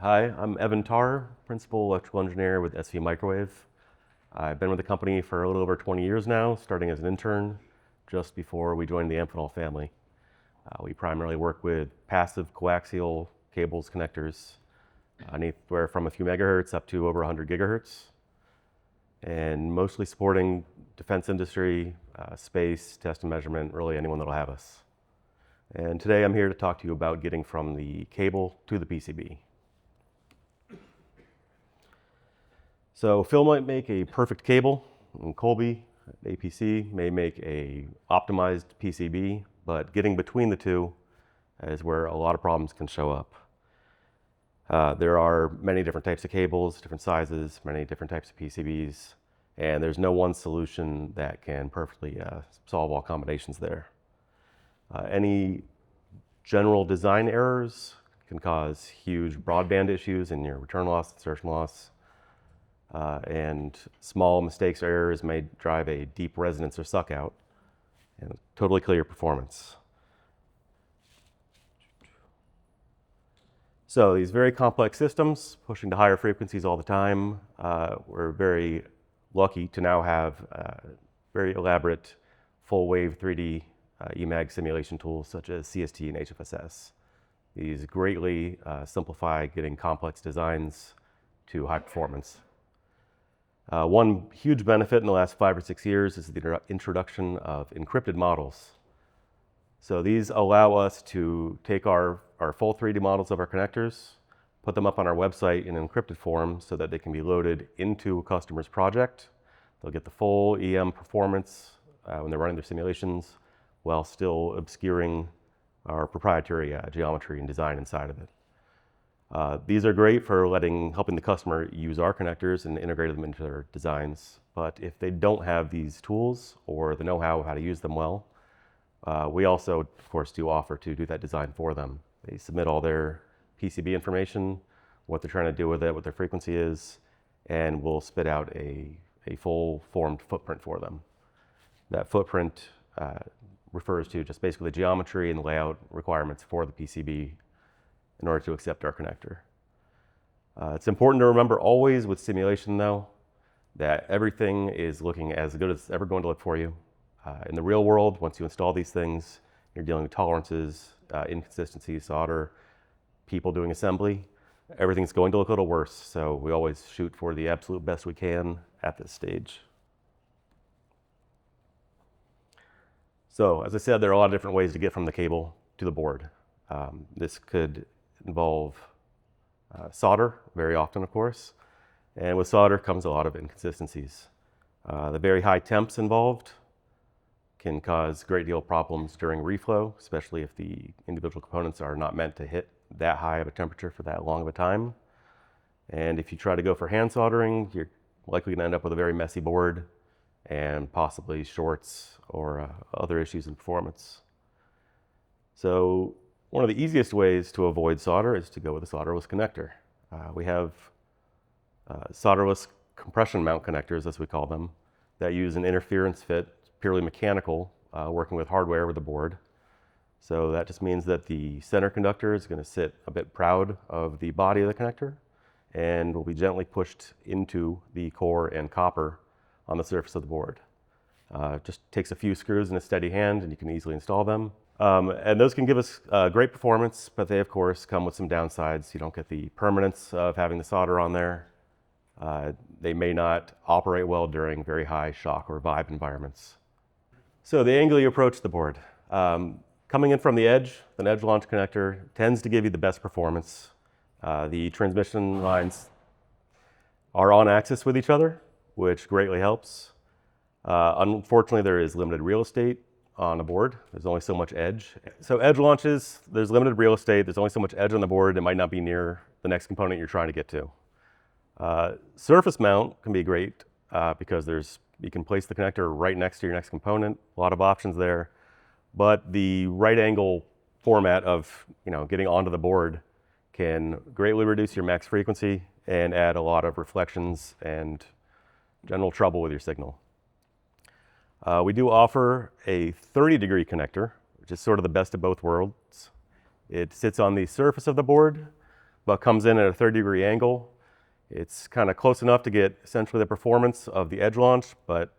Hi, I'm Evan Tarr, Principal Electrical Engineer with SV Microwave. I've been with the company for a little over 20 years now, starting as an intern just before we joined the Amphenol family. We primarily work with passive coaxial cables connectors, anywhere from a few megahertz up to over 100 gigahertz, and mostly supporting defense industry, space, test and measurement, really anyone that'll have us. And today I'm here to talk to you about getting from the cable to the PCB. So Phil might make a perfect cable, and Colby, APC, may make a optimized PCB, but getting between the two is where a lot of problems can show up. There are many different types of cables, different sizes, many different types of PCBs, and there's no one solution that can perfectly solve all combinations there. Any general design errors can cause huge broadband issues in your return loss, insertion loss, and small mistakes or errors may drive a deep resonance or suck out and totally kill your performance. So these very complex systems pushing to higher frequencies all the time, we're very lucky to now have very elaborate full wave 3D EMAG simulation tools such as CST and HFSS. These greatly simplify getting complex designs to high performance. One huge benefit in the last 5 or 6 years is the introduction of encrypted models. So these allow us to take our full 3D models of our connectors, put them up on our website in encrypted form so that they can be loaded into a customer's project. They'll get the full EM performance when they're running their simulations while still obscuring our proprietary geometry and design inside of it. These are great for helping the customer use our connectors and integrate them into their designs. But if they don't have these tools or the know-how of how to use them well, we also, of course, do offer to do that design for them. They submit all their PCB information, what they're trying to do with it, what their frequency is, and we'll spit out a full formed footprint for them. That footprint refers to just basically the geometry and the layout requirements for the PCB in order to accept our connector. It's important to remember always with simulation though, that everything is looking as good as it's ever going to look for you. In the real world, once you install these things, you're dealing with tolerances, inconsistencies, solder, people doing assembly. Everything's going to look a little worse, so we always shoot for the absolute best we can at this stage. So, as I said, there are a lot of different ways to get from the cable to the board. This could involve solder, very often, of course. And with solder comes a lot of inconsistencies. The very high temps involved can cause a great deal of problems during reflow, especially if the individual components are not meant to hit that high of a temperature for that long of a time. And if you try to go for hand soldering, you're likely going to end up with a very messy board and possibly shorts or other issues in performance. So one of the easiest ways to avoid solder is to go with a solderless connector. We have solderless compression mount connectors, as we call them, that use an interference fit, purely mechanical, working with hardware with the board. So that just means that the center conductor is going to sit a bit proud of the body of the connector and will be gently pushed into the core and copper on the surface of the board. Just takes a few screws and a steady hand and you can easily install them. And those can give us great performance, but they of course come with some downsides. You don't get the permanence of having the solder on there. They may not operate well during very high shock or vibe environments. So the angle you approach the board. Coming in from the edge, an edge launch connector tends to give you the best performance. The transmission lines are on axis with each other, which greatly helps. Unfortunately, there is limited real estate on a board. There's only so much edge. So edge launches, there's limited real estate. There's only so much edge on the board. It might not be near the next component you're trying to get to. Surface mount can be great because you can place the connector right next to your next component. A lot of options there. But the right angle format of getting onto the board can greatly reduce your max frequency and add a lot of reflections and general trouble with your signal. We do offer a 30-degree connector, which is sort of the best of both worlds. It sits on the surface of the board, but comes in at a 30-degree angle. It's kind of close enough to get essentially the performance of the edge launch, but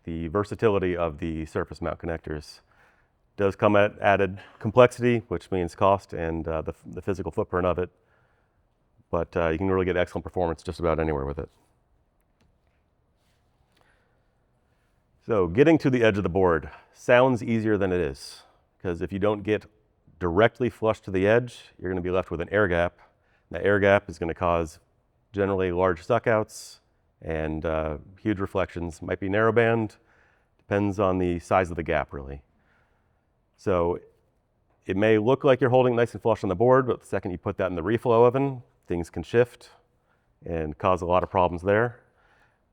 the versatility of the surface mount connectors does come at added complexity, which means cost and the physical footprint of it. But you can really get excellent performance just about anywhere with it. So getting to the edge of the board sounds easier than it is, because if you don't get directly flush to the edge, you're going to be left with an air gap. That air gap is going to cause generally large suckouts and huge reflections. Might be narrowband, depends on the size of the gap really. So it may look like you're holding nice and flush on the board, but the second you put that in the reflow oven, things can shift and cause a lot of problems there.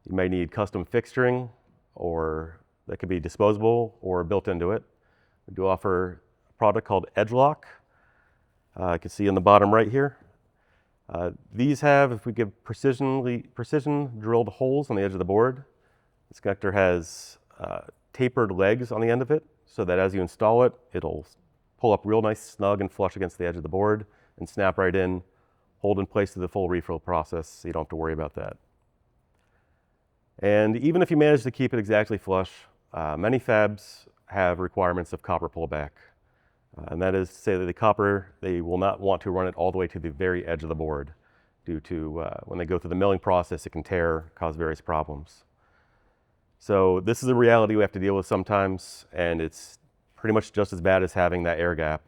You may need custom fixturing, or that could be disposable or built into it. We do offer a product called Edge Lock. You can see in the bottom right here. These have, if we give precision drilled holes on the edge of the board, this connector has tapered legs on the end of it, so that as you install it, it'll pull up real nice, snug, and flush against the edge of the board and snap right in, hold in place through the full refill process, so you don't have to worry about that. And even if you manage to keep it exactly flush, many fabs have requirements of copper pullback. And that is to say that the copper, they will not want to run it all the way to the very edge of the board due to when they go through the milling process, it can tear, cause various problems. So this is a reality we have to deal with sometimes, and it's pretty much just as bad as having that air gap.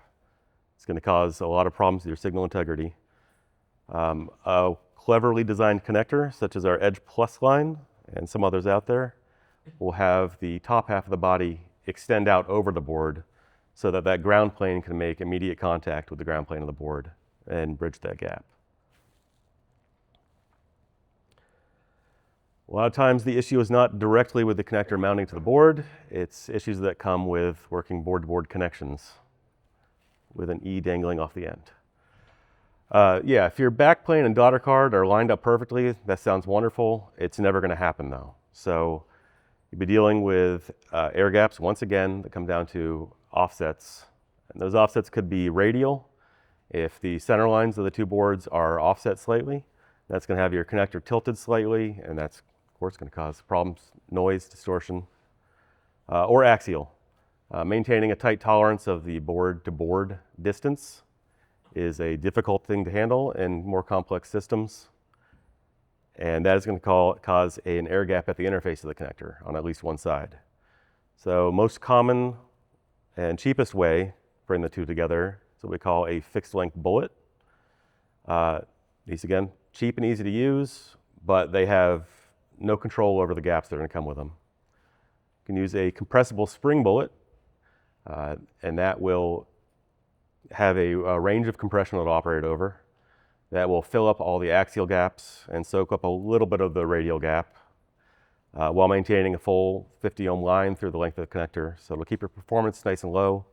It's going to cause a lot of problems with your signal integrity. A cleverly designed connector, such as our Edge Plus line and some others out there, will have the top half of the body extend out over the board so that that ground plane can make immediate contact with the ground plane of the board and bridge that gap. A lot of times the issue is not directly with the connector mounting to the board, it's issues that come with working board-to-board connections with an E dangling off the end. Yeah, if your backplane and daughter card are lined up perfectly, that sounds wonderful. It's never going to happen though. So you'll be dealing with air gaps once again that come down to offsets. And those offsets could be radial. If the center lines of the two boards are offset slightly, that's going to have your connector tilted slightly, and that's of course going to cause problems, noise, distortion, or axial. Maintaining a tight tolerance of the board-to-board distance is a difficult thing to handle in more complex systems. And that is going to cause an air gap at the interface of the connector on at least one side. So most common and cheapest way to bring the two together is what we call a fixed length bullet. These again, cheap and easy to use, but they have no control over the gaps that are going to come with them. You can use a compressible spring bullet, and that will have a range of compression it'll operate over. That will fill up all the axial gaps and soak up a little bit of the radial gap while maintaining a full 50 ohm line through the length of the connector. So it'll keep your performance nice and low,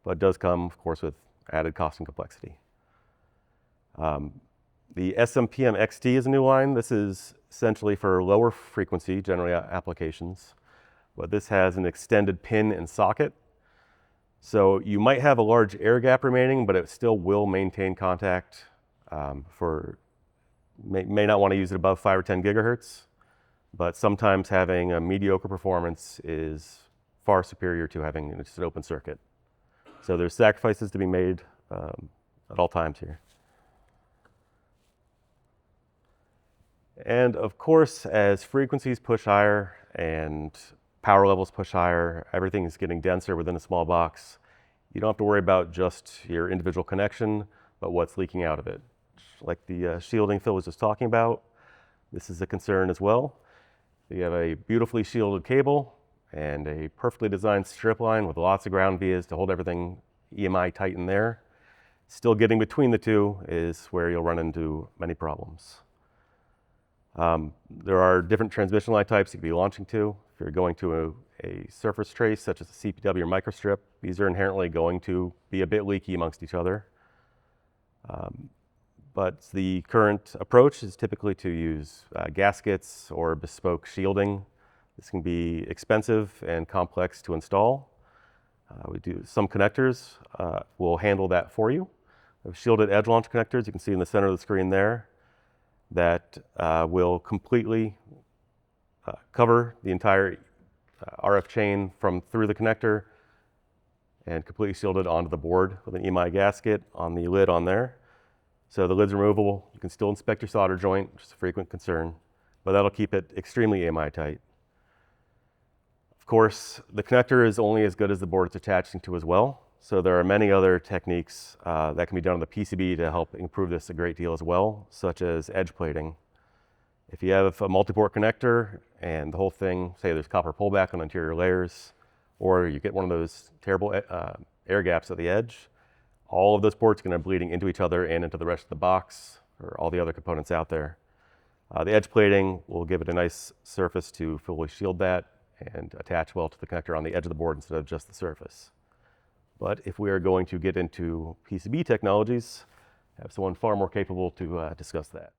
but it does come, of course, with added cost and complexity. The SMPM XT is a new line. This is essentially for lower frequency, generally applications, but this has an extended pin and socket. So you might have a large air gap remaining, but it still will maintain contact may not want to use it above 5 or 10 gigahertz, but sometimes having a mediocre performance is far superior to having just an open circuit. So there's sacrifices to be made at all times here. And of course, as frequencies push higher and power levels push higher, everything is getting denser within a small box. You don't have to worry about just your individual connection, but what's leaking out of it. Like the shielding Phil was just talking about, this is a concern as well. You have a beautifully shielded cable and a perfectly designed strip line with lots of ground vias to hold everything EMI tight in there. Still getting between the two is where you'll run into many problems. There are different transmission line types you could be launching to. If you're going to a surface trace such as a CPW or microstrip, these are inherently going to be a bit leaky amongst each other. But the current approach is typically to use gaskets or bespoke shielding. This can be expensive and complex to install. We do some connectors will handle that for you. of shielded edge launch connectors. You can see in the center of the screen there that will completely cover the entire RF chain from through the connector and completely shielded onto the board with an EMI gasket on the lid on there. So the lid's removable. You can still inspect your solder joint, which is a frequent concern, but that'll keep it extremely AMI tight. Of course, the connector is only as good as the board it's attaching to as well. So there are many other techniques that can be done on the PCB to help improve this a great deal as well, such as edge plating. If you have a multi-port connector and the whole thing, say there's copper pullback on interior layers, or you get one of those terrible air gaps at the edge, all of those ports are going to be bleeding into each other and into the rest of the box or all the other components out there. The edge plating will give it a nice surface to fully shield that and attach well to the connector on the edge of the board instead of just the surface. But if we are going to get into PCB technologies, I have someone far more capable to discuss that.